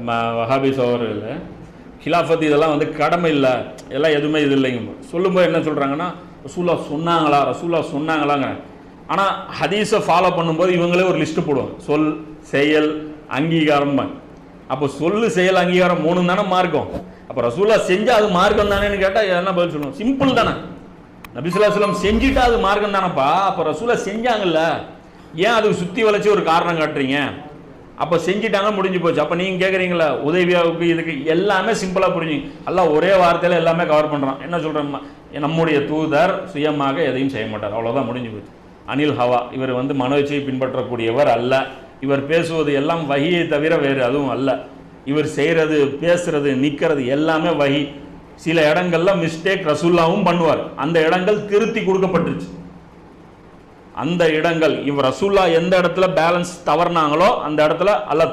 வஹாபி சகோதரர்கள் ஹிலாஃபத் இதெல்லாம் வந்து கடமை இல்லை, எல்லாம் எதுவுமே இது இல்லைங்க. சொல்லும்போது என்ன சொல்கிறாங்கன்னா ரசூலா சொன்னாங்களாங்க. ஆனால் ஹதீஸை ஃபாலோ பண்ணும்போது இவங்களே ஒரு லிஸ்ட்டு போடுவாங்க, சொல் செயல் அங்கீகாரம். அப்போ சொல்லு செயல் அங்கீகாரம் 3 தானே மார்க்கம். அப்போ ரசூலா செஞ்சால் அது மார்க்கம் தானேன்னு கேட்டால் என்ன பதில் சொல்லுவோம்? சிம்பிள் தானே. நபி ஸல்லல்லாஹு அலைஹி வஸல்லம் செஞ்சுட்டா அது மார்க்கம் தானேப்பா. அப்போ ரசூலா செஞ்சாங்கல்ல, ஏன் அதுக்கு சுற்றி வளைச்சி ஒரு காரணம் காட்டுறீங்க? அப்போ செஞ்சிட்டாங்க, முடிஞ்சு போச்சு. அப்போ நீங்கள் கேட்குறீங்களா உதவியாவுக்கு இதுக்கு எல்லாமே சிம்பிளாக புரிஞ்சுங்க. எல்லாம் ஒரே வார்த்தையில் எல்லாமே கவர் பண்ணுறான். என்ன சொல்கிறோம்? நம்முடைய தூதர் சுயமாக எதையும் செய்ய மாட்டார், அவ்வளோதான், முடிஞ்சு போச்சு. அனில் ஹவா, இவர் வந்து மனோச்சையை பின்பற்றக்கூடியவர் அல்ல. இவர் பேசுவது எல்லாம் வஹியை தவிர வேறு அதுவும் அல்ல. இவர் செய்கிறது, பேசுறது, நிற்கிறது எல்லாமே வஹி. சில இடங்கள்ல மிஸ்டேக் ரசூல்லாவும் பண்ணுவார், அந்த இடங்கள் திருத்தி கொடுக்கப்பட்டுருச்சு. அந்த இடங்கள் இவர் ரசூல்லா எந்த இடத்துல பேலன்ஸ் தவறுனாங்களோ அந்த இடத்துல அல்லாஹ்